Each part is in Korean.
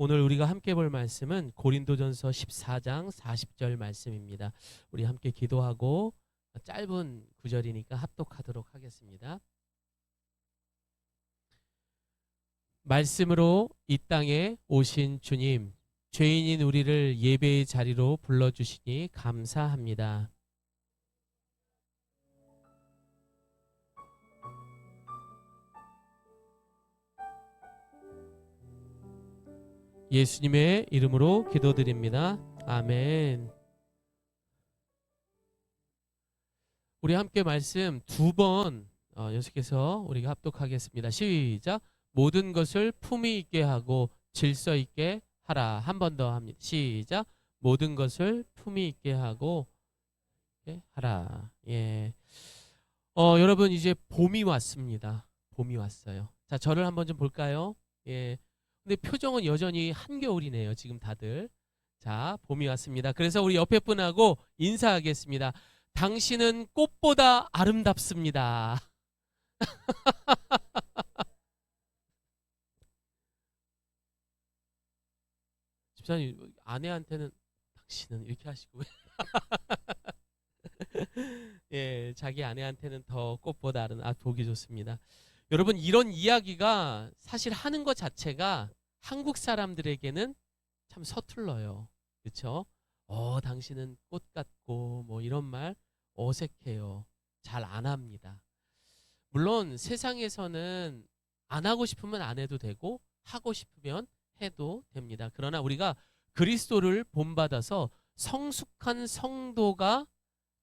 오늘 우리가 함께 볼 말씀은 고린도전서 14장 40절 말씀입니다. 우리 함께 기도하고 짧은 구절이니까 합독하도록 하겠습니다. 말씀으로 이 땅에 오신 주님, 죄인인 우리를 예배의 자리로 불러주시니 감사합니다. 예수님의 이름으로 기도드립니다. 아멘. 우리 함께 말씀 두 번 연속해서 우리가 합독하겠습니다. 시작. 모든 것을 품위 있게 하고 질서 있게 하라. 한 번 더 합니다. 시작. 모든 것을 품위 있게 하고 하라. 예. 여러분 이제 봄이 왔습니다. 봄이 왔어요. 자, 저를 한번 좀 볼까요? 예. 근데 표정은 여전히 한겨울이네요. 지금 다들. 자, 봄이 왔습니다. 그래서 우리 옆에 분하고 인사하겠습니다. 당신은 꽃보다 아름답습니다. 집사님, 아내한테는 당신은 이렇게 하시고 예, 자기 아내한테는 더 꽃보다 보기 좋습니다. 여러분, 이런 이야기가 사실 하는 것 자체가 한국 사람들에게는 참 서툴러요. 그렇죠? 당신은 꽃 같고 뭐 이런 말 어색해요. 잘 안 합니다. 물론 세상에서는 안 하고 싶으면 안 해도 되고 하고 싶으면 해도 됩니다. 그러나 우리가 그리스도를 본받아서 성숙한 성도가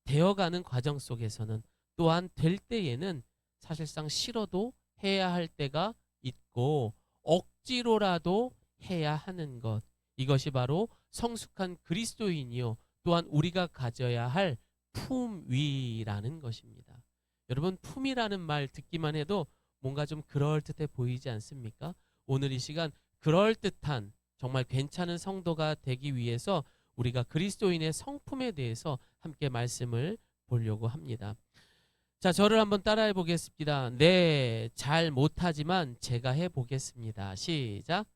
되어가는 과정 속에서는 또한 될 때에는 사실상 싫어도 해야 할 때가 있고 억지로라도 해야 하는 것, 이것이 바로 성숙한 그리스도인이요 또한 우리가 가져야 할 품위라는 것입니다. 여러분, 품이라는 말 듣기만 해도 뭔가 좀 그럴듯해 보이지 않습니까? 오늘 이 시간 그럴듯한 정말 괜찮은 성도가 되기 위해서 우리가 그리스도인의 성품에 대해서 함께 말씀을 보려고 합니다. 자, 저를 한번 따라해 보겠습니다. 네, 잘 못하지만 제가 해보겠습니다. 시작.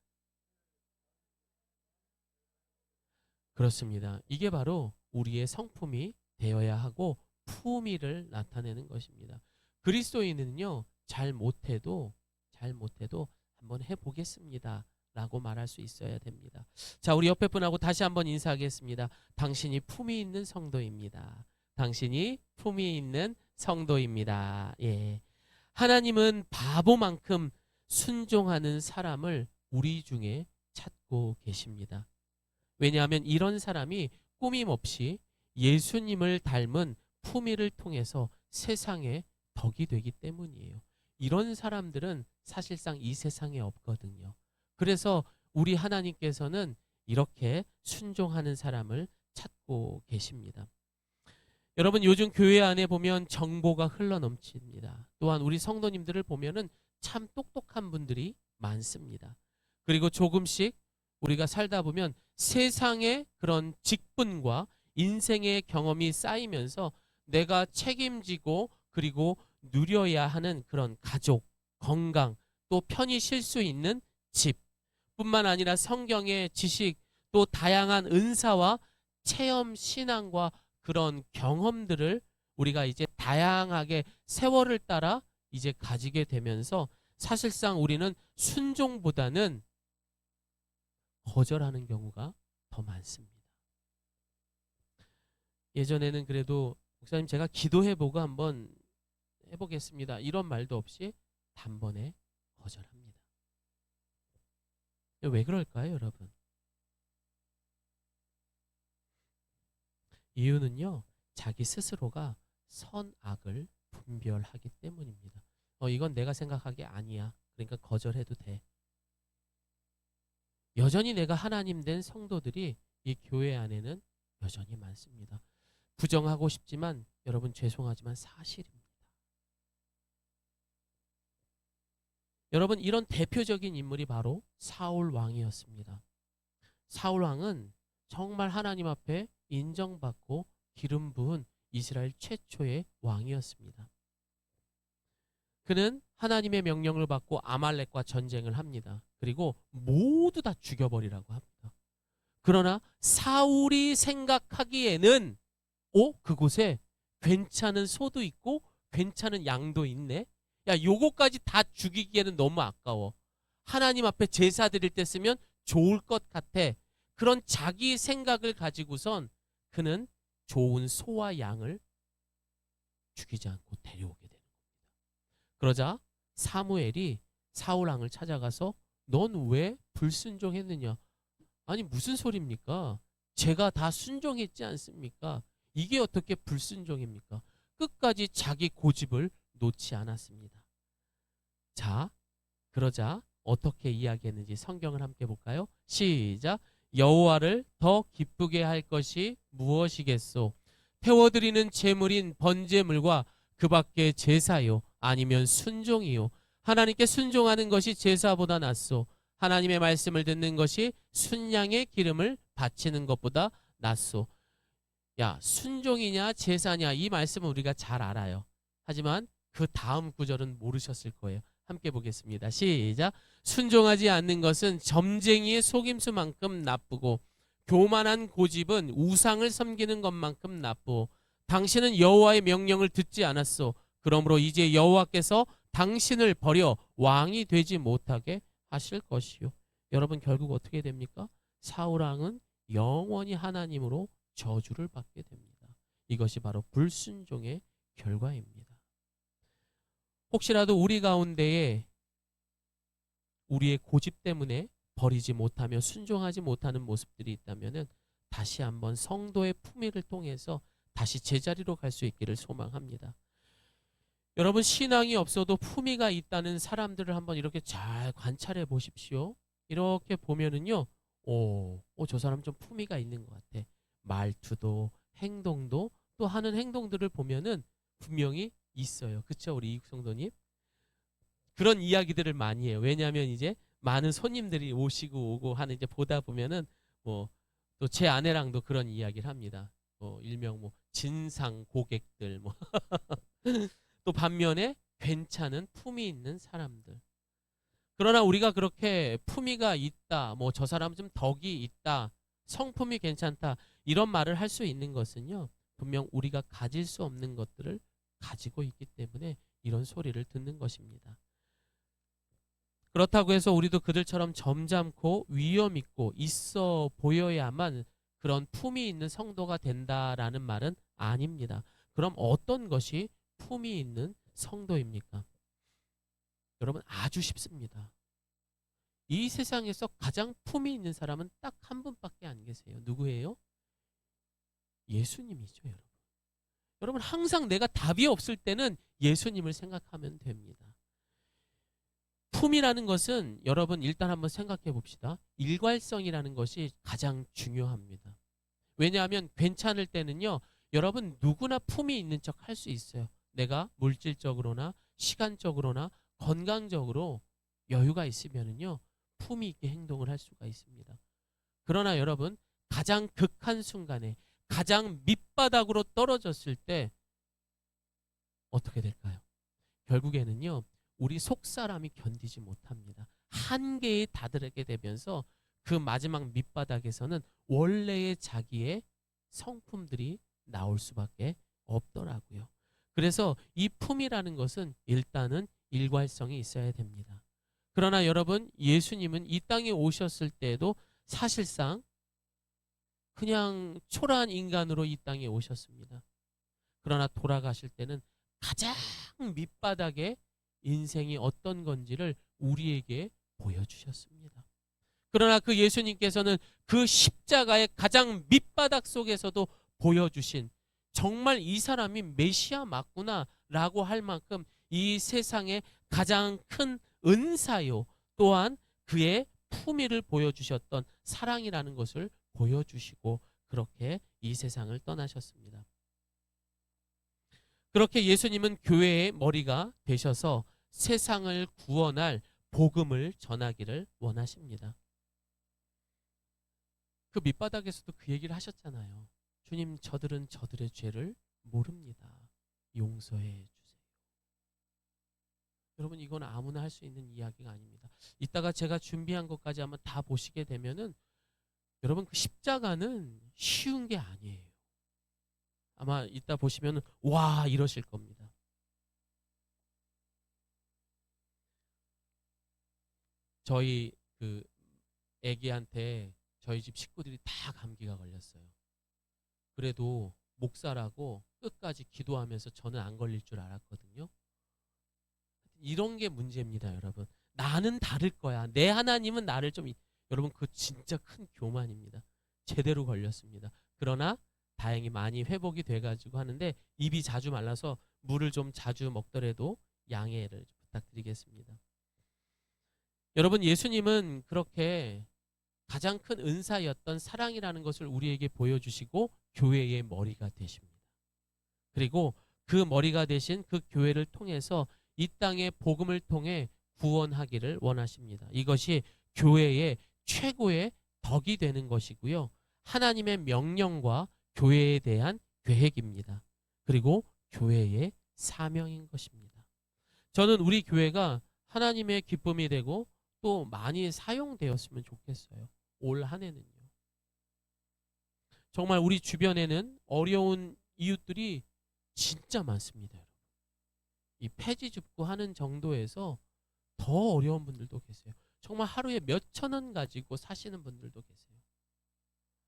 그렇습니다. 이게 바로 우리의 성품이 되어야 하고 품위를 나타내는 것입니다. 그리스도인은요, 잘 못해도 한번 해보겠습니다 라고 말할 수 있어야 됩니다. 자, 우리 옆에 분하고 다시 한번 인사하겠습니다. 당신이 품위 있는 성도입니다. 당신이 품위 있는 성도입니다. 예. 하나님은 바보만큼 순종하는 사람을 우리 중에 찾고 계십니다. 왜냐하면 이런 사람이 꾸밈없이 예수님을 닮은 품위를 통해서 세상에 덕이 되기 때문이에요. 이런 사람들은 사실상 이 세상에 없거든요. 그래서 우리 하나님께서는 이렇게 순종하는 사람을 찾고 계십니다. 여러분, 요즘 교회 안에 보면 정보가 흘러넘칩니다. 또한 우리 성도님들을 보면은 참 똑똑한 분들이 많습니다. 그리고 조금씩 우리가 살다 보면 세상의 그런 직분과 인생의 경험이 쌓이면서 내가 책임지고 그리고 누려야 하는 그런 가족, 건강, 또 편히 쉴 수 있는 집 뿐만 아니라 성경의 지식, 또 다양한 은사와 체험 신앙과 그런 경험들을 우리가 이제 다양하게 세월을 따라 이제 가지게 되면서 사실상 우리는 순종보다는 거절하는 경우가 더 많습니다. 예전에는 그래도 목사님 제가 기도해보고 한번 해보겠습니다. 이런 말도 없이 단번에 거절합니다. 왜 그럴까요, 여러분? 이유는요, 자기 스스로가 선악을 분별하기 때문입니다. 이건 내가 생각하기에 아니야. 그러니까 거절해도 돼. 여전히 내가 하나님 된 성도들이 이 교회 안에는 여전히 많습니다. 부정하고 싶지만 여러분 죄송하지만 사실입니다. 여러분, 이런 대표적인 인물이 바로 사울 왕이었습니다. 사울 왕은 정말 하나님 앞에 인정받고 기름 부은 이스라엘 최초의 왕이었습니다. 그는 하나님의 명령을 받고 아말렉과 전쟁을 합니다. 그리고 모두 다 죽여버리라고 합니다. 그러나 사울이 생각하기에는 그곳에 괜찮은 소도 있고 괜찮은 양도 있네. 야, 요거까지 다 죽이기에는 너무 아까워. 하나님 앞에 제사 드릴 때 쓰면 좋을 것 같아. 그런 자기 생각을 가지고선 그는 좋은 소와 양을 죽이지 않고 데려오게 되는 겁니다. 그러자 사무엘이 사울 왕을 찾아가서 넌 왜 불순종했느냐? 아니 무슨 소리입니까? 제가 다 순종했지 않습니까? 이게 어떻게 불순종입니까? 끝까지 자기 고집을 놓지 않았습니다. 자, 그러자 어떻게 이야기했는지 성경을 함께 볼까요? 시작. 여호와를 더 기쁘게 할 것이 무엇이겠소? 태워드리는 제물인 번제물과 그 밖에 제사요 아니면 순종이요. 하나님께 순종하는 것이 제사보다 낫소. 하나님의 말씀을 듣는 것이 순양의 기름을 바치는 것보다 낫소. 야, 순종이냐 제사냐 이 말씀은 우리가 잘 알아요. 하지만 그 다음 구절은 모르셨을 거예요. 함께 보겠습니다. 시작. 순종하지 않는 것은 점쟁이의 속임수만큼 나쁘고 교만한 고집은 우상을 섬기는 것만큼 나쁘고 당신은 여호와의 명령을 듣지 않았소. 그러므로 이제 여호와께서 당신을 버려 왕이 되지 못하게 하실 것이요. 여러분 결국 어떻게 됩니까? 사울 왕은 영원히 하나님으로 저주를 받게 됩니다. 이것이 바로 불순종의 결과입니다. 혹시라도 우리 가운데에 우리의 고집 때문에 버리지 못하며 순종하지 못하는 모습들이 있다면 다시 한번 성도의 품위를 통해서 다시 제자리로 갈 수 있기를 소망합니다. 여러분 신앙이 없어도 품위가 있다는 사람들을 한번 이렇게 잘 관찰해 보십시오. 이렇게 보면은요, 저 사람 좀 품위가 있는 것 같아. 말투도 행동도 또 하는 행동들을 보면은 분명히 있어요. 그렇죠, 우리 이국 성도님? 그런 이야기들을 많이 해요. 왜냐하면 이제 많은 손님들이 오시고 오고 하는 이제 보다 보면은 뭐 또 제 아내랑도 그런 이야기를 합니다. 일명 뭐 진상 고객들 뭐 또 반면에 괜찮은 품위 있는 사람들. 그러나 우리가 그렇게 품위가 있다, 뭐 저 사람 좀 덕이 있다, 성품이 괜찮다 이런 말을 할 수 있는 것은요 분명 우리가 가질 수 없는 것들을 가지고 있기 때문에 이런 소리를 듣는 것입니다. 그렇다고 해서 우리도 그들처럼 점잖고 위엄 있고 있어 보여야만 그런 품위 있는 성도가 된다라는 말은 아닙니다. 그럼 어떤 것이 품위 있는 성도입니까? 여러분 아주 쉽습니다. 이 세상에서 가장 품위 있는 사람은 딱 한 분밖에 안 계세요. 누구예요? 예수님이죠, 여러분. 여러분 항상 내가 답이 없을 때는 예수님을 생각하면 됩니다. 품이라는 것은 여러분 일단 한번 생각해 봅시다. 일괄성이라는 것이 가장 중요합니다. 왜냐하면 괜찮을 때는요, 여러분 누구나 품이 있는 척 할 수 있어요. 내가 물질적으로나 시간적으로나 건강적으로 여유가 있으면은요, 품위 있게 행동을 할 수가 있습니다. 그러나 여러분 가장 극한 순간에 가장 밑바닥으로 떨어졌을 때 어떻게 될까요? 결국에는요, 우리 속사람이 견디지 못합니다. 한계에 다다르게 되면서 그 마지막 밑바닥에서는 원래의 자기의 성품들이 나올 수밖에 없더라고요. 그래서 이 품이라는 것은 일단은 일괄성이 있어야 됩니다. 그러나 여러분 예수님은 이 땅에 오셨을 때에도 사실상 그냥 초라한 인간으로 이 땅에 오셨습니다. 그러나 돌아가실 때는 가장 밑바닥에 인생이 어떤 건지를 우리에게 보여주셨습니다. 그러나 그 예수님께서는 그 십자가의 가장 밑바닥 속에서도 보여주신 정말 이 사람이 메시아 맞구나 라고 할 만큼 이 세상의 가장 큰 은사요 또한 그의 품위를 보여주셨던 사랑이라는 것을 보여주시고 그렇게 이 세상을 떠나셨습니다. 그렇게 예수님은 교회의 머리가 되셔서 세상을 구원할 복음을 전하기를 원하십니다. 그 밑바닥에서도 그 얘기를 하셨잖아요. 주님, 저들은 저들의 죄를 모릅니다. 용서해 주세요. 여러분 이건 아무나 할 수 있는 이야기가 아닙니다. 이따가 제가 준비한 것까지 한번 다 보시게 되면은 여러분 그 십자가는 쉬운 게 아니에요. 아마 이따 보시면은 와 이러실 겁니다. 저희 그 애기한테 저희 집 식구들이 다 감기가 걸렸어요. 그래도 목사라고 끝까지 기도하면서 저는 안 걸릴 줄 알았거든요. 이런 게 문제입니다, 여러분. 나는 다를 거야. 내 하나님은 나를 좀 여러분 그 진짜 큰 교만입니다. 제대로 걸렸습니다. 그러나 다행히 많이 회복이 돼가지고 하는데 입이 자주 말라서 물을 좀 자주 먹더라도 양해를 부탁드리겠습니다. 여러분 예수님은 그렇게 가장 큰 은사였던 사랑이라는 것을 우리에게 보여주시고 교회의 머리가 되십니다. 그리고 그 머리가 되신 그 교회를 통해서 이 땅의 복음을 통해 구원하기를 원하십니다. 이것이 교회의 최고의 덕이 되는 것이고요. 하나님의 명령과 교회에 대한 계획입니다. 그리고 교회의 사명인 것입니다. 저는 우리 교회가 하나님의 기쁨이 되고 또 많이 사용되었으면 좋겠어요. 올 한 해는요. 정말 우리 주변에는 어려운 이웃들이 진짜 많습니다. 이 폐지 줍고 하는 정도에서 더 어려운 분들도 계세요. 정말 하루에 몇천 원 가지고 사시는 분들도 계세요.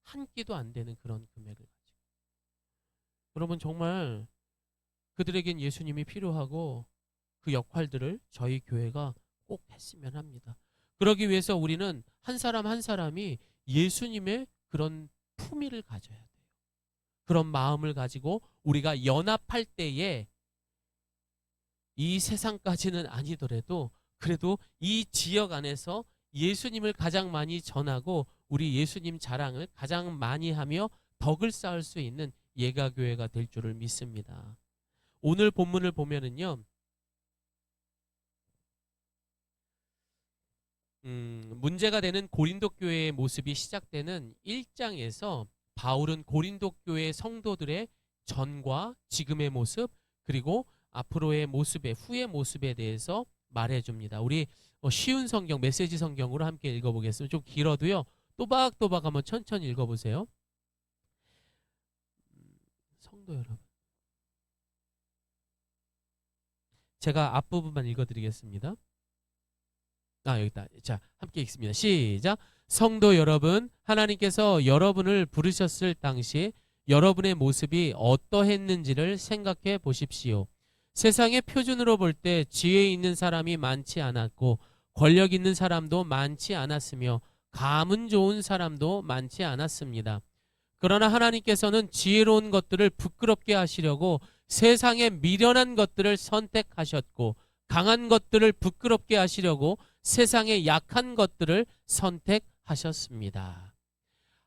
한 끼도 안 되는 그런 금액을 가지고. 여러분 정말 그들에겐 예수님이 필요하고 그 역할들을 저희 교회가 꼭 했으면 합니다. 그러기 위해서 우리는 한 사람 한 사람이 예수님의 그런 품위를 가져야 돼요. 그런 마음을 가지고 우리가 연합할 때에 이 세상까지는 아니더라도 그래도 이 지역 안에서 예수님을 가장 많이 전하고 우리 예수님 자랑을 가장 많이 하며 덕을 쌓을 수 있는 예가교회가 될 줄을 믿습니다. 오늘 본문을 보면은요. 문제가 되는 고린도 교회의 모습이 시작되는 1장에서 바울은 고린도 교회 성도들의 전과 지금의 모습 그리고 앞으로의 모습에 후의 모습에 대해서 말해줍니다. 우리 쉬운 성경 메시지 성경으로 함께 읽어보겠습니다. 좀 길어도요. 또박또박 한번 천천히 읽어보세요. 성도 여러분 제가 앞부분만 읽어드리겠습니다. 여기 있다. 자, 함께 읽습니다. 시작. 성도 여러분, 하나님께서 여러분을 부르셨을 당시 여러분의 모습이 어떠했는지를 생각해 보십시오. 세상의 표준으로 볼 때 지혜 있는 사람이 많지 않았고 권력 있는 사람도 많지 않았으며 감은 좋은 사람도 많지 않았습니다. 그러나 하나님께서는 지혜로운 것들을 부끄럽게 하시려고 세상의 미련한 것들을 선택하셨고 강한 것들을 부끄럽게 하시려고 세상의 약한 것들을 선택하셨습니다.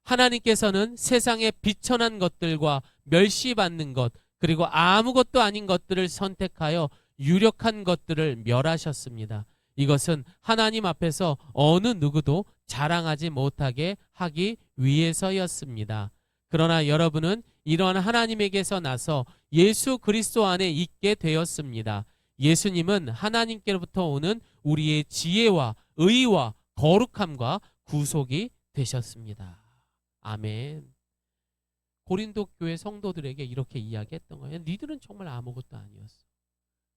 하나님께서는 세상의 비천한 것들과 멸시받는 것 그리고 아무것도 아닌 것들을 선택하여 유력한 것들을 멸하셨습니다. 이것은 하나님 앞에서 어느 누구도 자랑하지 못하게 하기 위해서였습니다. 그러나 여러분은 이러한 하나님에게서 나서 예수 그리스도 안에 있게 되었습니다. 예수님은 하나님께로부터 오는 우리의 지혜와 의와 거룩함과 구속이 되셨습니다. 아멘. 고린도 교회 성도들에게 이렇게 이야기했던 거예요. 니들은 정말 아무것도 아니었어.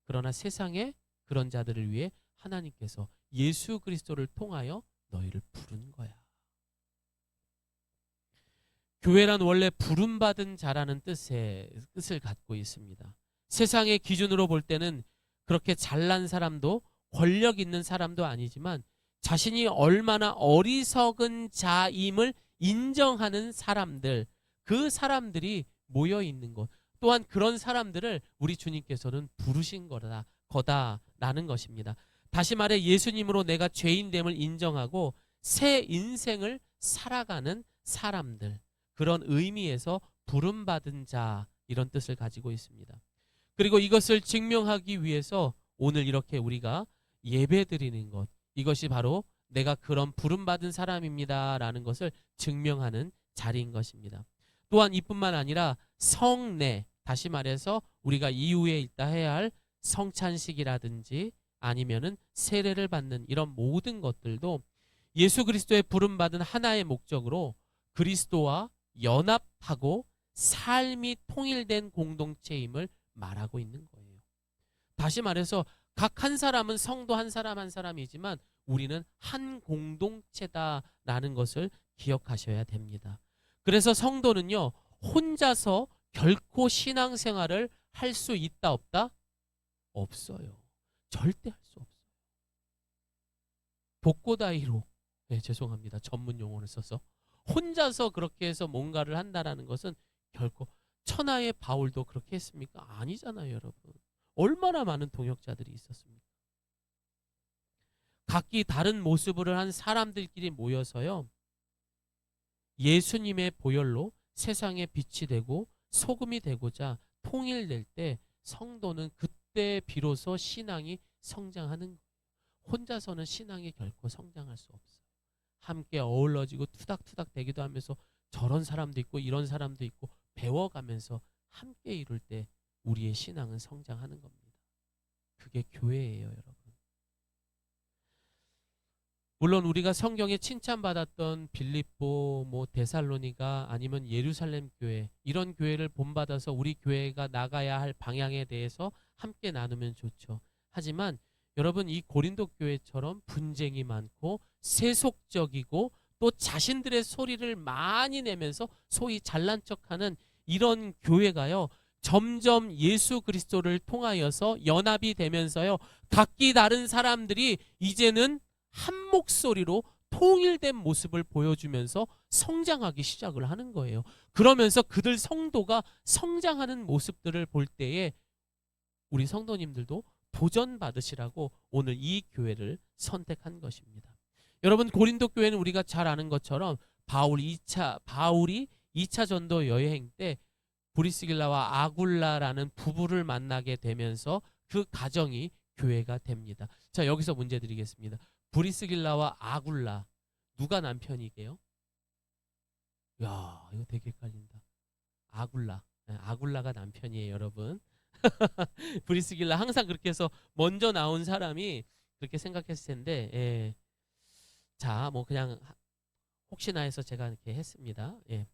그러나 세상에 그런 자들을 위해 하나님께서 예수 그리스도를 통하여 너희를 부른 거야. 교회란 원래 부름받은 자라는 뜻을 갖고 있습니다. 세상의 기준으로 볼 때는 그렇게 잘난 사람도 권력 있는 사람도 아니지만 자신이 얼마나 어리석은 자임을 인정하는 사람들, 그 사람들이 모여 있는 것. 또한 그런 사람들을 우리 주님께서는 부르신 거다라는 것입니다. 다시 말해 예수님으로 내가 죄인됨을 인정하고 새 인생을 살아가는 사람들. 그런 의미에서 부름받은 자 이런 뜻을 가지고 있습니다. 그리고 이것을 증명하기 위해서 오늘 이렇게 우리가 예배드리는 것 이것이 바로 내가 그런 부름받은 사람입니다 라는 것을 증명하는 자리인 것입니다. 또한 이뿐만 아니라 성례 다시 말해서 우리가 이후에 있다 해야 할 성찬식이라든지 아니면은 세례를 받는 이런 모든 것들도 예수 그리스도의 부름받은 하나의 목적으로 그리스도와 연합하고 삶이 통일된 공동체임을 말하고 있는 거예요. 다시 말해서 각 한 사람은 성도 한 사람 한 사람이지만 우리는 한 공동체다라는 것을 기억하셔야 됩니다. 그래서 성도는요, 혼자서 결코 신앙생활을 할 수 있다 없다? 없어요. 절대 할 수 없어요. 독고다이로, 네, 죄송합니다. 전문 용어를 써서 혼자서 그렇게 해서 뭔가를 한다라는 것은 결코, 천하의 바울도 그렇게 했습니까? 아니잖아요, 여러분. 얼마나 많은 동역자들이 있었습니까? 각기 다른 모습을 한 사람들끼리 모여서요, 예수님의 보혈로 세상에 빛이 되고 소금이 되고자 통일될 때 성도는 그때 비로소 신앙이 성장하는 거예요. 혼자서는 신앙이 결코 성장할 수 없어요. 함께 어우러지고 투닥투닥 대기도 하면서 저런 사람도 있고 이런 사람도 있고 배워가면서 함께 이룰 때 우리의 신앙은 성장하는 겁니다. 그게 교회예요, 여러분. 물론 우리가 성경에 칭찬받았던 빌립보, 데살로니가 아니면 예루살렘 교회, 이런 교회를 본받아서 우리 교회가 나가야 할 방향에 대해서 함께 나누면 좋죠. 하지만 여러분, 이 고린도 교회처럼 분쟁이 많고 세속적이고 또 자신들의 소리를 많이 내면서 소위 잘난 척하는 이런 교회가요, 점점 예수 그리스도를 통하여서 연합이 되면서요, 각기 다른 사람들이 이제는 한 목소리로 통일된 모습을 보여주면서 성장하기 시작을 하는 거예요. 그러면서 그들 성도가 성장하는 모습들을 볼 때에 우리 성도님들도 도전받으시라고 오늘 이 교회를 선택한 것입니다. 여러분, 고린도 교회는 우리가 잘 아는 것처럼 바울이 2차 전도 여행 때 브리스길라와 아굴라라는 부부를 만나게 되면서 그 가정이 교회가 됩니다. 자, 여기서 문제 드리겠습니다. 브리스길라와 아굴라, 누가 남편이게요? 야, 이거 되게 헷갈린다. 아굴라가 남편이에요, 여러분. 브리스길라, 항상 그렇게 해서 먼저 나온 사람이 그렇게 생각했을 텐데, 예. 자, 그냥 혹시나 해서 제가 이렇게 했습니다. 예.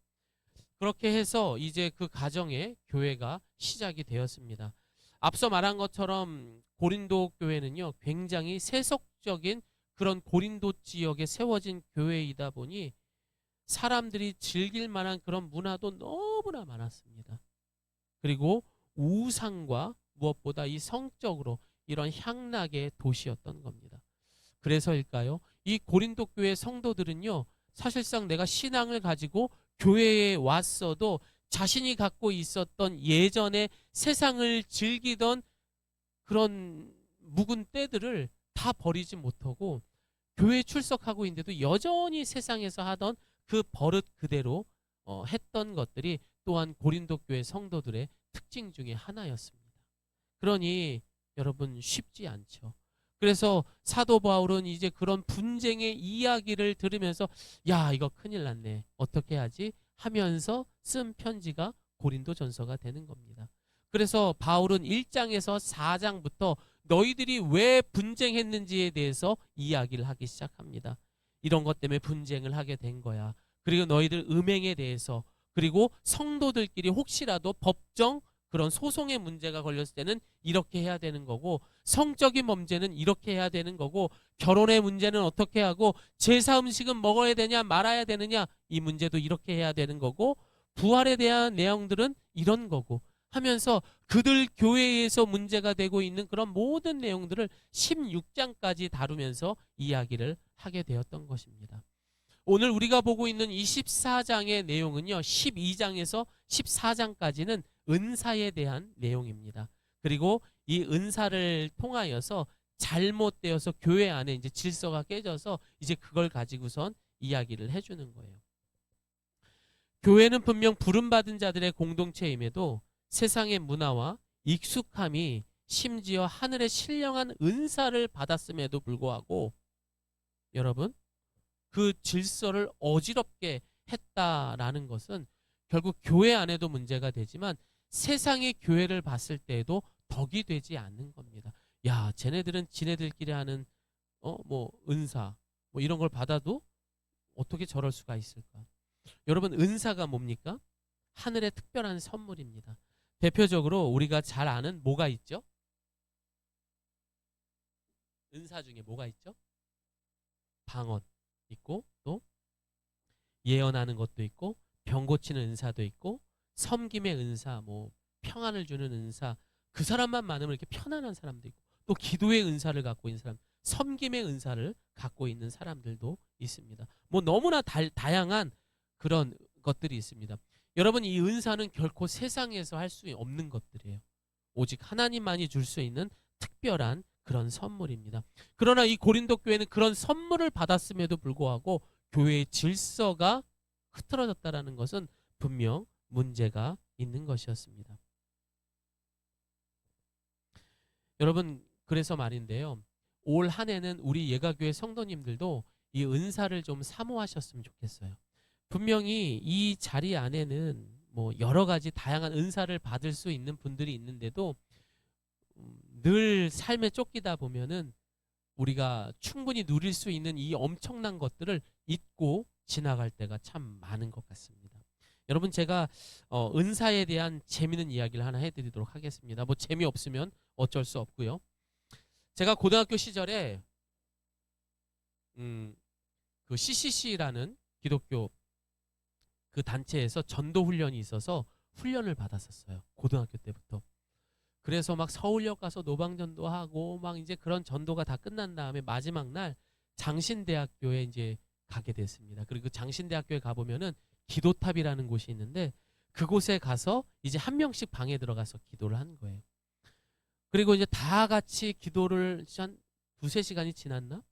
그렇게 해서 이제 그 가정의 교회가 시작이 되었습니다. 앞서 말한 것처럼 고린도 교회는요, 굉장히 세속적인 그런 고린도 지역에 세워진 교회이다 보니 사람들이 즐길 만한 그런 문화도 너무나 많았습니다. 그리고 우상과 무엇보다 이 성적으로 이런 향락의 도시였던 겁니다. 그래서일까요? 이 고린도 교회 성도들은요, 사실상 내가 신앙을 가지고 교회에 왔어도 자신이 갖고 있었던 예전에 세상을 즐기던 그런 묵은 때들을 다 버리지 못하고 교회에 출석하고 있는데도 여전히 세상에서 하던 그 버릇 그대로 했던 것들이 또한 고린도 교회 성도들의 특징 중에 하나였습니다. 그러니 여러분, 쉽지 않죠. 그래서 사도 바울은 이제 그런 분쟁의 이야기를 들으면서 야, 이거 큰일 났네, 어떻게 하지 하면서 쓴 편지가 고린도 전서가 되는 겁니다. 그래서 바울은 1장에서 4장부터 너희들이 왜 분쟁했는지에 대해서 이야기를 하기 시작합니다. 이런 것 때문에 분쟁을 하게 된 거야. 그리고 너희들 음행에 대해서, 그리고 성도들끼리 혹시라도 법정 그런 소송의 문제가 걸렸을 때는 이렇게 해야 되는 거고, 성적인 문제는 이렇게 해야 되는 거고, 결혼의 문제는 어떻게 하고, 제사 음식은 먹어야 되냐 말아야 되느냐 이 문제도 이렇게 해야 되는 거고, 부활에 대한 내용들은 이런 거고 하면서 그들 교회에서 문제가 되고 있는 그런 모든 내용들을 16장까지 다루면서 이야기를 하게 되었던 것입니다. 오늘 우리가 보고 있는 24장의 내용은요, 12장에서 14장까지는 은사에 대한 내용입니다. 그리고 이 은사를 통하여서 잘못되어서 교회 안에 이제 질서가 깨져서 이제 그걸 가지고선 이야기를 해주는 거예요. 교회는 분명 부름받은 자들의 공동체임에도 세상의 문화와 익숙함이, 심지어 하늘의 신령한 은사를 받았음에도 불구하고 여러분, 그 질서를 어지럽게 했다라는 것은 결국 교회 안에도 문제가 되지만 세상의 교회를 봤을 때에도 덕이 되지 않는 겁니다. 야, 쟤네들은 지네들끼리 하는 뭐 은사 뭐 이런 걸 받아도 어떻게 저럴 수가 있을까? 여러분, 은사가 뭡니까? 하늘의 특별한 선물입니다. 대표적으로 우리가 잘 아는 뭐가 있죠? 은사 중에 뭐가 있죠? 방언 있고, 또 예언하는 것도 있고, 병 고치는 은사도 있고, 섬김의 은사, 뭐 평안을 주는 은사, 그 사람만 많으면 이렇게 편안한 사람도 있고, 또 기도의 은사를 갖고 있는 사람, 섬김의 은사를 갖고 있는 사람들도 있습니다. 뭐 너무나 다양한 그런 것들이 있습니다. 여러분, 이 은사는 결코 세상에서 할 수 없는 것들이에요. 오직 하나님만이 줄 수 있는 특별한 그런 선물입니다. 그러나 이 고린도 교회는 그런 선물을 받았음에도 불구하고 교회의 질서가 흐트러졌다라는 것은 분명 문제가 있는 것이었습니다. 여러분, 그래서 말인데요. 올 한 해는 우리 예가교회 성도님들도 이 은사를 좀 사모하셨으면 좋겠어요. 분명히 이 자리 안에는 뭐 여러 가지 다양한 은사를 받을 수 있는 분들이 있는데도 늘 삶에 쫓기다 보면은 우리가 충분히 누릴 수 있는 이 엄청난 것들을 잊고 지나갈 때가 참 많은 것 같습니다. 여러분, 제가 은사에 대한 재미있는 이야기를 하나 해드리도록 하겠습니다. 뭐 재미없으면 어쩔 수 없고요. 제가 고등학교 시절에 그 CCC라는 기독교 그 단체에서 전도 훈련이 있어서 훈련을 받았었어요. 고등학교 때부터. 그래서 막 서울역 가서 노방전도 하고 막 이제 그런 전도가 다 끝난 다음에 마지막 날 장신대학교에 이제 가게 됐습니다. 그리고 그 장신대학교에 가보면은 기도탑이라는 곳이 있는데 그곳에 가서 이제 한 명씩 방에 들어가서 기도를 한 거예요. 그리고 이제 다 같이 기도를 한 두세 시간이 지났나?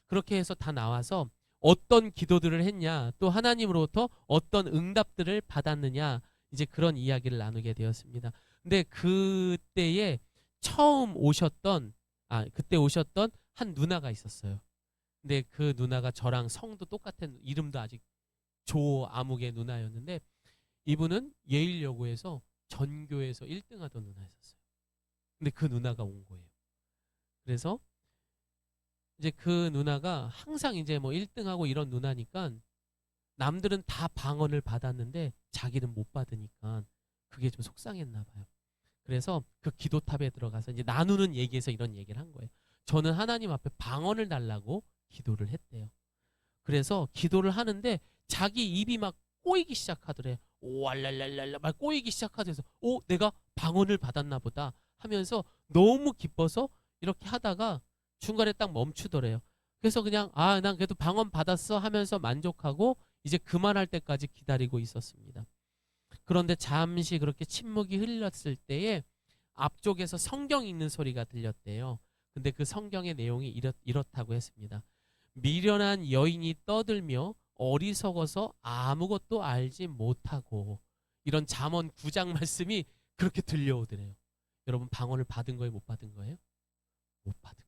그렇게 해서 다 나와서 어떤 기도들을 했냐, 또 하나님으로부터 어떤 응답들을 받았느냐, 이제 그런 이야기를 나누게 되었습니다. 근데 그때 오셨던 한 누나가 있었어요. 근데 그 누나가 저랑 성도 똑같은, 이름도 아직 조아묵의 누나였는데, 이분은 예일여고에서 전교에서 1등 하던 누나였었어요. 근데 그 누나가 온 거예요. 그래서 이제 그 누나가 항상 이제 뭐 1등하고 이런 누나니까 남들은 다 방언을 받았는데 자기는 못 받으니까 그게 좀 속상했나 봐요. 그래서 그 기도탑에 들어가서 이제 나누는 얘기에서 이런 얘기를 한 거예요. 저는 하나님 앞에 방언을 달라고 기도를 했대요. 그래서 기도를 하는데 자기 입이 막 꼬이기 시작하더래. 오알랄랄랄라 막 꼬이기 시작하면서 내가 방언을 받았나 보다 하면서 너무 기뻐서 이렇게 하다가 중간에 딱 멈추더래요. 그래서 그냥 난 그래도 방언 받았어 하면서 만족하고 이제 그만할 때까지 기다리고 있었습니다. 그런데 잠시 그렇게 침묵이 흘렀을 때에 앞쪽에서 성경 읽는 소리가 들렸대요. 근데 그 성경의 내용이 이렇다고 했습니다. 미련한 여인이 떠들며 어리석어서 아무것도 알지 못하고, 이런 잠언 9장 말씀이 그렇게 들려오더래요. 여러분, 방언을 받은 거예요, 못 받은 거예요? 못 받은 거죠.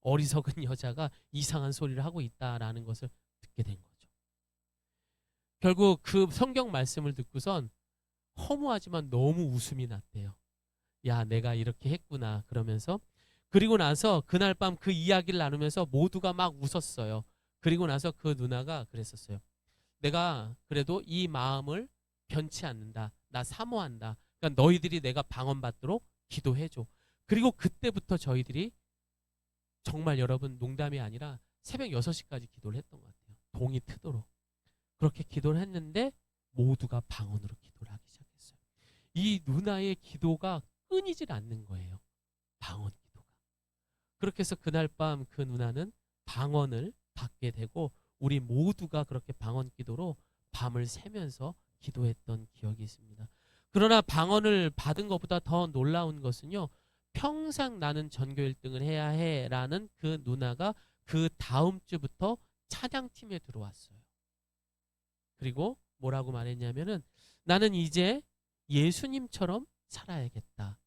어리석은 여자가 이상한 소리를 하고 있다라는 것을 듣게 된 거죠. 결국 그 성경 말씀을 듣고선 허무하지만 너무 웃음이 났대요. 야, 내가 이렇게 했구나 그러면서. 그리고 나서 그날 밤 그 이야기를 나누면서 모두가 막 웃었어요. 그리고 나서 그 누나가 그랬었어요. 내가 그래도 이 마음을 변치 않는다. 나 사모한다. 그러니까 너희들이 내가 방언 받도록 기도해줘. 그리고 그때부터 저희들이 정말, 여러분, 농담이 아니라 새벽 6시까지 기도를 했던 것 같아요. 동이 트도록. 그렇게 기도를 했는데 모두가 방언으로 기도를 하기 시작했어요. 이 누나의 기도가 끊이질 않는 거예요. 방언 기도가. 그렇게 해서 그날 밤 그 누나는 방언을 받게 되고 우리 모두가 그렇게 방언 기도로 밤을 새면서 기도했던 기억이 있습니다. 그러나 방언을 받은 것보다 더 놀라운 것은요, 평생 나는 전교 1등을 해야 해라는 그 누나가 그 다음 주부터 찬양팀에 들어왔어요. 그리고 뭐라고 말했냐면은 나는 이제 예수님처럼 살아야겠다.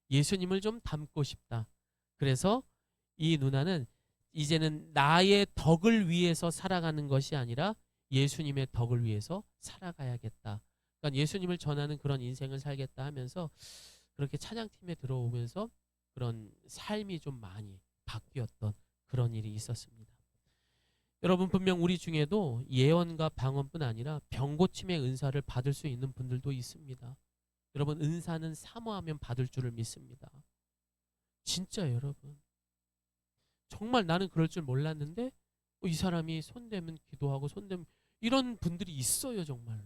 예수님을 좀 닮고 싶다. 그래서 이 누나는 이제는 나의 덕을 위해서 살아가는 것이 아니라 예수님의 덕을 위해서 살아가야겠다. 그러니까 예수님을 전하는 그런 인생을 살겠다 하면서 그렇게 찬양팀에 들어오면서 그런 삶이 좀 많이 바뀌었던 그런 일이 있었습니다. 여러분, 분명 우리 중에도 예언과 방언뿐 아니라 병고침의 은사를 받을 수 있는 분들도 있습니다. 여러분, 은사는 사모하면 받을 줄을 믿습니다. 진짜 여러분, 정말 나는 그럴 줄 몰랐는데 이 사람이 손대면 기도하고 손대면, 이런 분들이 있어요 정말로.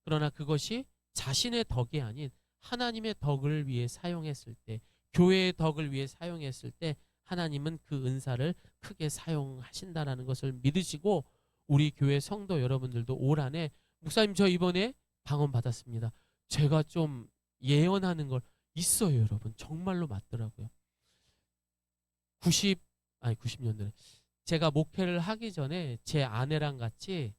그러나 그것이 자신의 덕이 아닌 하나님의 덕을 위해 사용했을 때, 교회의 덕을 위해 사용했을 때 하나님은 그 은사를 크게 사용하신다라는 것을 믿으시고, 우리 교회 성도 여러분들도 올 한해 목사님 저 이번에 방언 받았습니다. 제가 좀 예언하는 걸 있어요 여러분. 정말로 맞더라고요. 90년도에 제가 목회를 하기 전에 제 아내랑 같이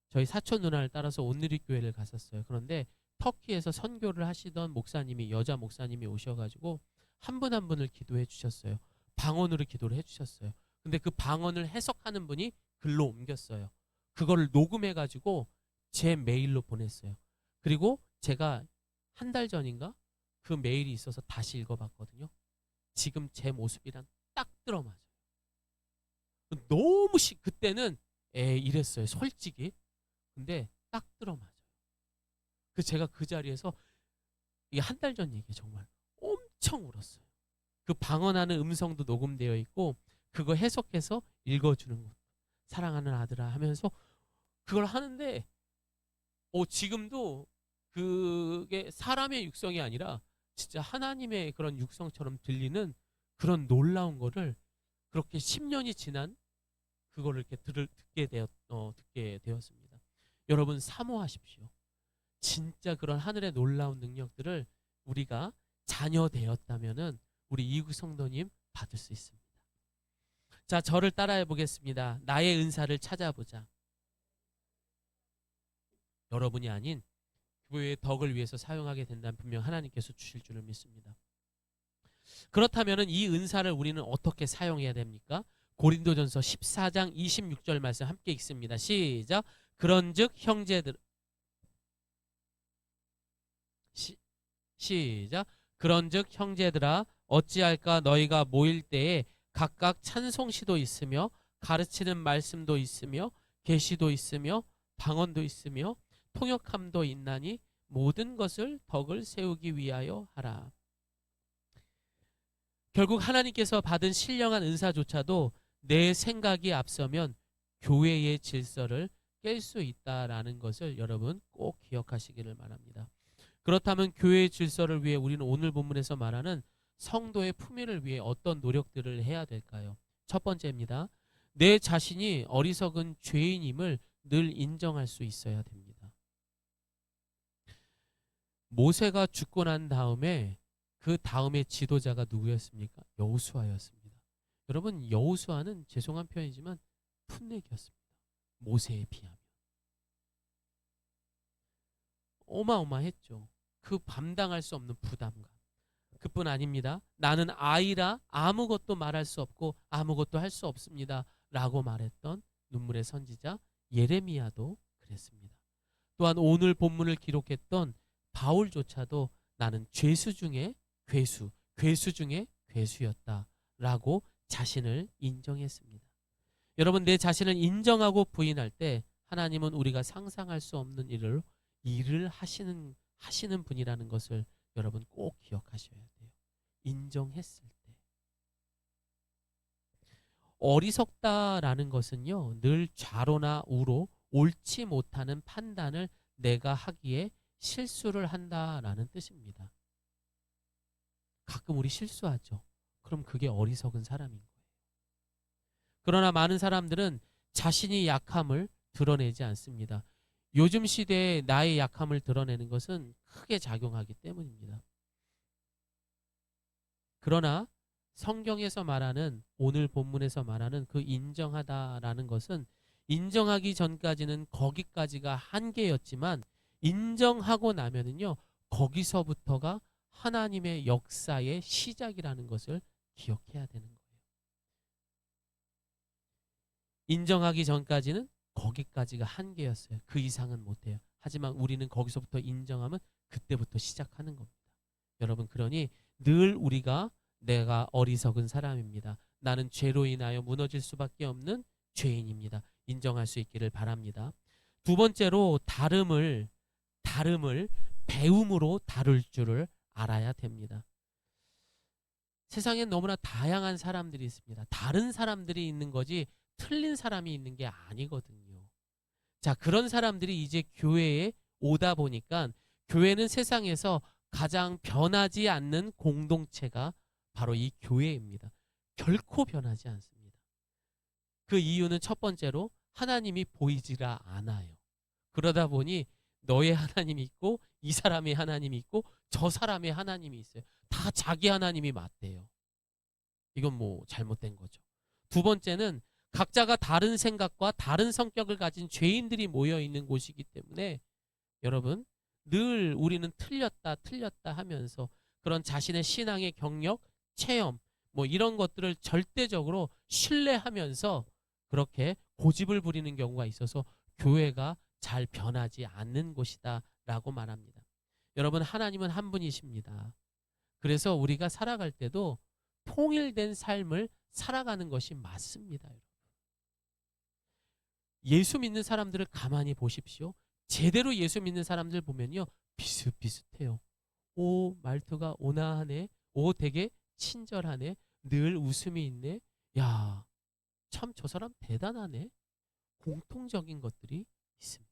저희 사촌 누나를 따라서 온누리 교회를 갔었어요. 그런데 터키에서 선교를 하시던 목사님이, 여자 목사님이 오셔가지고 한 분 한 분을 기도해 주셨어요. 방언으로 기도를 해 주셨어요. 근데 그 방언을 해석하는 분이 글로 옮겼어요. 그거를 녹음해가지고 제 메일로 보냈어요. 그리고 제가 한 달 전인가 그 메일이 있어서 다시 읽어봤거든요. 지금 제 모습이랑 딱 들어맞아요. 너무 그때는 이랬어요 솔직히. 근데 딱 들어맞아요. 그 제가 그 자리에서, 이게 한 달 전 얘기예요. 정말 엄청 울었어요. 그 방언하는 음성도 녹음되어 있고 그거 해석해서 읽어주는 것, 사랑하는 아들아 하면서 그걸 하는데 지금도 그게 사람의 육성이 아니라 진짜 하나님의 그런 육성처럼 들리는 그런 놀라운 거를, 그렇게 10년이 지난 그거를 이렇게 듣게 되었습니다. 여러분, 사모하십시오. 진짜 그런 하늘의 놀라운 능력들을 우리가 자녀 되었다면은 우리 이국 성도님 받을 수 있습니다. 자, 저를 따라해 보겠습니다. 나의 은사를 찾아보자. 여러분이 아닌 교회의 덕을 위해서 사용하게 된다면 분명 하나님께서 주실 줄을 믿습니다. 그렇다면 이 은사를 우리는 어떻게 사용해야 됩니까? 고린도전서 14장 26절 말씀 함께 읽습니다. 시작. 그런즉 형제들, 시작. 그런즉 형제들아 어찌할까, 너희가 모일 때에 각각 찬송시도 있으며 가르치는 말씀도 있으며 계시도 있으며 방언도 있으며 통역함도 있나니 모든 것을 덕을 세우기 위하여 하라. 결국 하나님께서 받은 신령한 은사조차도 내 생각이 앞서면 교회의 질서를 깰 수 있다라는 것을 여러분 꼭 기억하시기를 바랍니다. 그렇다면 교회의 질서를 위해 우리는 오늘 본문에서 말하는 성도의 품위를 위해 어떤 노력들을 해야 될까요? 첫 번째입니다. 내 자신이 어리석은 죄인임을 늘 인정할 수 있어야 됩니다. 모세가 죽고 난 다음에 그 다음에 지도자가 누구였습니까? 여호수아였습니다. 여러분, 여호수아는 죄송한 표현이지만 풋내기였습니다. 모세에 비하면 어마어마했죠. 그 감당할 수 없는 부담감. 그뿐 아닙니다. 나는 아이라 아무것도 말할 수 없고 아무것도 할 수 없습니다 라고 말했던 눈물의 선지자 예레미야도 그랬습니다. 또한 오늘 본문을 기록했던 바울조차도 나는 죄수 중에 괴수, 괴수 중에 괴수였다 라고 자신을 인정했습니다. 여러분, 내 자신을 인정하고 부인할 때 하나님은 우리가 상상할 수 없는 일을 하시는 분이라는 것을 여러분 꼭 기억하셔야 돼요. 인정했을 때. 어리석다라는 것은요, 늘 좌로나 우로 옳지 못하는 판단을 내가 하기에 실수를 한다라는 뜻입니다. 가끔 우리 실수하죠. 그럼 그게 어리석은 사람인 거예요. 그러나 많은 사람들은 자신이 약함을 드러내지 않습니다. 요즘 시대에 나의 약함을 드러내는 것은 크게 작용하기 때문입니다. 그러나 성경에서 말하는, 오늘 본문에서 말하는 그 인정하다라는 것은 인정하기 전까지는 거기까지가 한계였지만 인정하고 나면은요, 거기서부터가 하나님의 역사의 시작이라는 것을 기억해야 되는 거예요. 인정하기 전까지는 거기까지가 한계였어요. 그 이상은 못해요. 하지만 우리는 거기서부터 인정하면 그때부터 시작하는 겁니다. 여러분, 그러니 늘 우리가 내가 어리석은 사람입니다. 나는 죄로 인하여 무너질 수밖에 없는 죄인입니다. 인정할 수 있기를 바랍니다. 두 번째로 다름을 배움으로 다룰 줄을 알아야 됩니다. 세상엔 너무나 다양한 사람들이 있습니다. 다른 사람들이 있는 거지 틀린 사람이 있는 게 아니거든요. 자, 그런 사람들이 이제 교회에 오다 보니까 교회는 세상에서 가장 변하지 않는 공동체가 바로 이 교회입니다. 결코 변하지 않습니다. 그 이유는 첫 번째로 하나님이 보이지가 않아요. 그러다 보니 너의 하나님이 있고 이 사람의 하나님이 있고 저 사람의 하나님이 있어요. 다 자기 하나님이 맞대요. 이건 뭐 잘못된 거죠. 두 번째는 각자가 다른 생각과 다른 성격을 가진 죄인들이 모여 있는 곳이기 때문에 여러분 늘 우리는 틀렸다 하면서 그런 자신의 신앙의 경력, 체험 뭐 이런 것들을 절대적으로 신뢰하면서 그렇게 고집을 부리는 경우가 있어서 교회가 잘 변하지 않는 곳이다 라고 말합니다. 여러분 하나님은 한 분이십니다. 그래서 우리가 살아갈 때도 통일된 삶을 살아가는 것이 맞습니다. 여러분. 예수 믿는 사람들을 가만히 보십시오. 제대로 예수 믿는 사람들 보면요 비슷비슷해요. 오 말투가 온화하네. 오 되게 친절하네. 늘 웃음이 있네. 야 참 저 사람 대단하네. 공통적인 것들이 있습니다.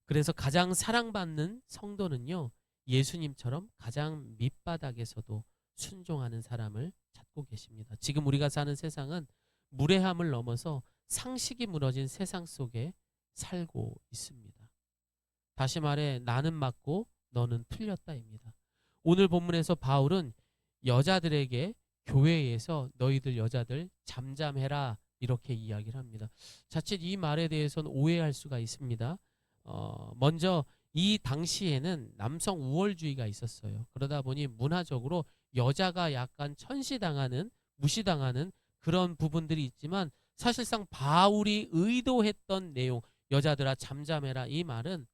그래서 가장 사랑받는 성도는요 예수님처럼 가장 밑바닥에서도 순종하는 사람을 찾고 계십니다. 지금 우리가 사는 세상은 무례함을 넘어서 상식이 무너진 세상 속에 살고 있습니다. 다시 말해 나는 맞고 너는 틀렸다입니다. 오늘 본문에서 바울은 여자들에게 교회에서 너희들 여자들 잠잠해라 이렇게 이야기를 합니다. 자칫 이 말에 대해서는 오해할 수가 있습니다. 먼저 이 당시에는 남성 우월주의가 있었어요. 그러다 보니 문화적으로 여자가 약간 천시당하는 무시당하는 그런 부분들이 있지만 사실상 바울이 의도했던 내용 여자들아 잠잠해라 이 말은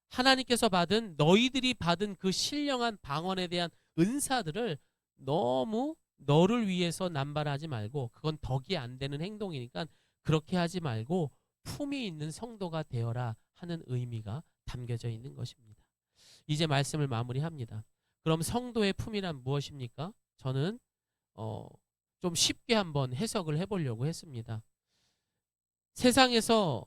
하나님께서 받은 너희들이 받은 그 신령한 방언에 대한 은사들을 너무 너를 위해서 남발하지 말고 그건 덕이 안 되는 행동이니까 그렇게 하지 말고 품이 있는 성도가 되어라 하는 의미가 담겨져 있는 것입니다. 이제 말씀을 마무리합니다. 그럼 성도의 품이란 무엇입니까? 저는 좀 쉽게 한번 해석을 해보려고 했습니다. 세상에서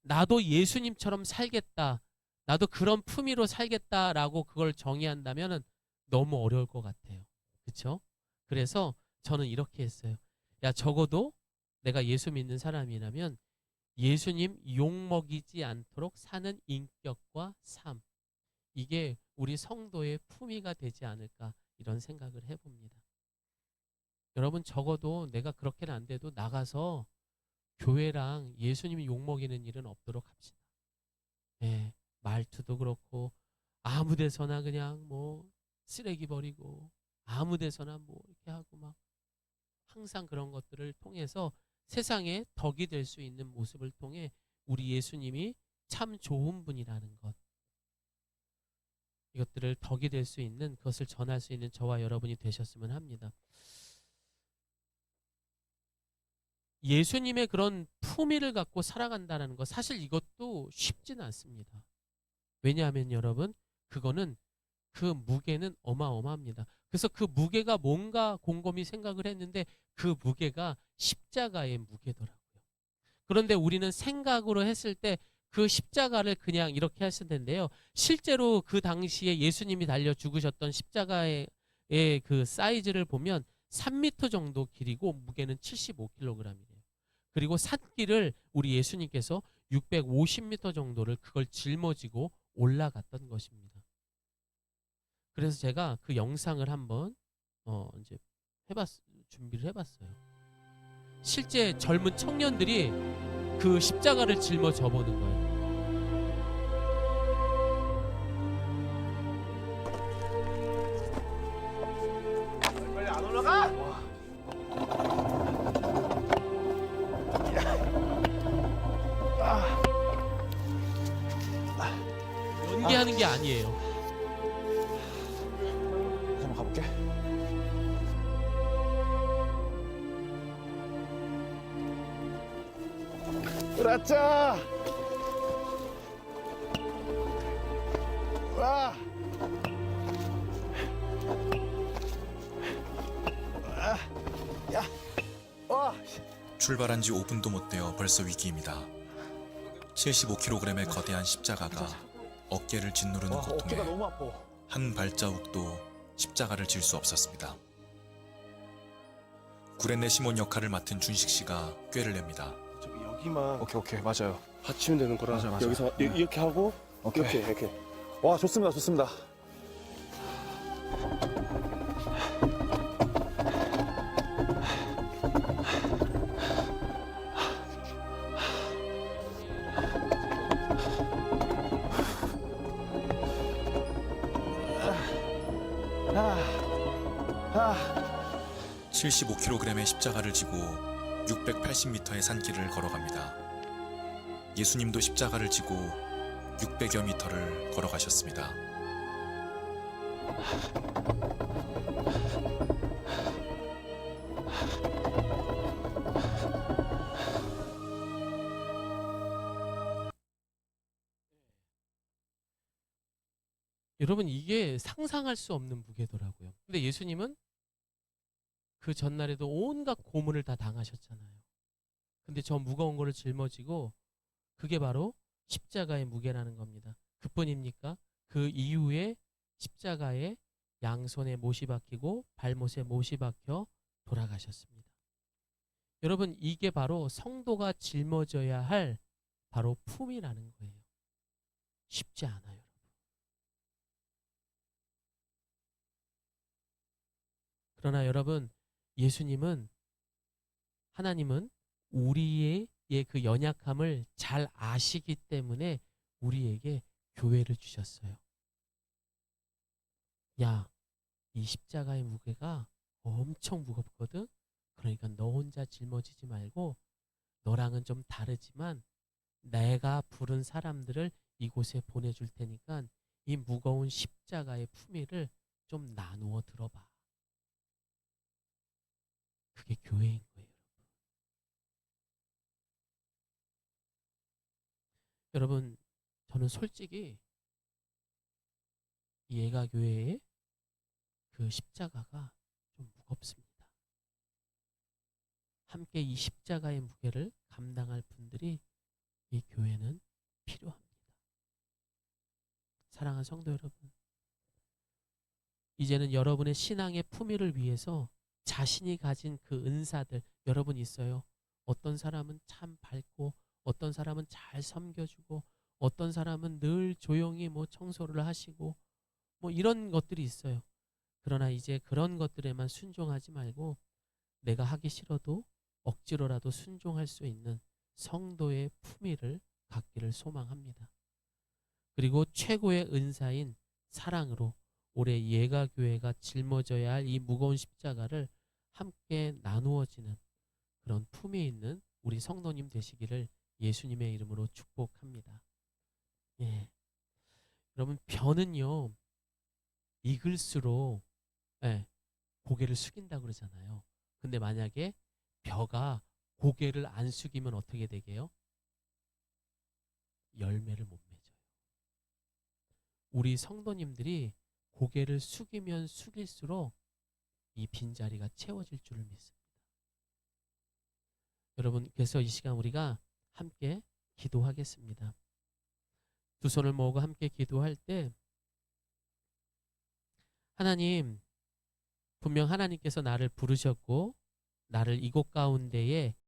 나도 예수님처럼 살겠다. 나도 그런 품위로 살겠다라고 그걸 정의한다면 너무 어려울 것 같아요. 그렇죠? 그래서 저는 이렇게 했어요. 야 적어도 내가 예수 믿는 사람이라면 예수님 욕먹이지 않도록 사는 인격과 삶 이게 우리 성도의 품위가 되지 않을까 이런 생각을 해봅니다. 여러분 적어도 내가 그렇게는 안 돼도 나가서 교회랑 예수님이 욕먹이는 일은 없도록 합시다. 네, 말투도 그렇고 아무 데서나 그냥 뭐 쓰레기 버리고 아무 데서나 뭐 이렇게 하고 막 항상 그런 것들을 통해서 세상에 덕이 될 수 있는 모습을 통해 우리 예수님이 참 좋은 분이라는 것 이것들을 덕이 될 수 있는 그것을 전할 수 있는 저와 여러분이 되셨으면 합니다. 예수님의 그런 품위를 갖고 살아간다는 것 사실 이것도 쉽지는 않습니다. 왜냐하면 여러분 그거는 그 무게는 어마어마합니다. 그래서 그 무게가 뭔가 곰곰이 생각을 했는데 그 무게가 십자가의 무게더라고요. 그런데 우리는 생각으로 했을 때 그 십자가를 그냥 이렇게 했을 텐데요. 실제로 그 당시에 예수님이 달려 죽으셨던 십자가의 그 사이즈를 보면 3m 정도 길이고 무게는 75kg이래요. 그리고 산길을 우리 예수님께서 650m 정도를 그걸 짊어지고 올라갔던 것입니다. 그래서 제가 그 영상을 한번 이제 준비를 해봤어요. 실제 젊은 청년들이 그 십자가를 짊어져 보는 거예요. 빨리 안 올라가? 그게 아니에요. 한번 가볼게. 으라짜! 와! 야! 와! 출발한 지 5분도 못 되어 벌써 위기입니다. 75kg의 거대한 십자가가 어깨를 짓누르는 와, 어깨가 고통에 너무 아파. 한 발자국도 십자가를 질 수 없었습니다. 구레네 시몬 역할을 맡은 준식 씨가 꾀를 냅니다. 저기 여기만 오케이, 맞아요. 받치면 되는 거라. 맞아. 여기서 이렇게 하고 오케이. 이렇게. 와, 좋습니다. 아, 75kg의 십자가를 지고 680m의 산길을 걸어갑니다. 예수님도 십자가를 지고 600여 미터를 걸어가셨습니다. 여러분 이게 상상할 수 없는 무게더라고요. 근데 예수님은 그 전날에도 온갖 고문을 다 당하셨잖아요. 근데 저 무거운 거를 짊어지고 그게 바로 십자가의 무게라는 겁니다. 그뿐입니까? 그 이후에 십자가에 양손에 못이 박히고 발못에 못이 박혀 돌아가셨습니다. 여러분 이게 바로 성도가 짊어져야 할 바로 품이라는 거예요. 쉽지 않아요. 여러분. 그러나 여러분 예수님은 하나님은 우리의 그 연약함을 잘 아시기 때문에 우리에게 교회를 주셨어요. 야, 이 십자가의 무게가 엄청 무겁거든. 그러니까 너 혼자 짊어지지 말고 너랑은 좀 다르지만 내가 부른 사람들을 이곳에 보내줄 테니까 이 무거운 십자가의 품위를 좀 나누어 들어봐. 그게 교회인 거예요. 여러분, 저는 솔직히 이 예가교회의 그 십자가가 좀 무겁습니다. 함께 이 십자가의 무게를 감당할 분들이 이 교회는 필요합니다. 사랑하는 성도 여러분, 이제는 여러분의 신앙의 품위를 위해서 자신이 가진 그 은사들 여러분 있어요. 어떤 사람은 참 밝고 어떤 사람은 잘 섬겨주고 어떤 사람은 늘 조용히 뭐 청소를 하시고 뭐 이런 것들이 있어요. 그러나 이제 그런 것들에만 순종하지 말고 내가 하기 싫어도 억지로라도 순종할 수 있는 성도의 품위를 갖기를 소망합니다. 그리고 최고의 은사인 사랑으로 올해 예가교회가 짊어져야 할 이 무거운 십자가를 함께 나누어지는 그런 품위 있는 우리 성도님 되시기를 예수님의 이름으로 축복합니다. 예. 여러분 벼는요 익을수록 고개를 숙인다고 그러잖아요. 근데 만약에 벼가 고개를 안 숙이면 어떻게 되게요? 열매를 못 맺어요. 우리 성도님들이 고개를 숙이면 숙일수록 이 빈자리가 채워질 줄을 믿습니다. 여러분, 그래서 이 시간 우리가 함께 기도하겠습니다. 두 손을 모으고 함께 기도할 때 하나님, 분명 하나님께서 나를 부르셨고 나를 이곳 가운데에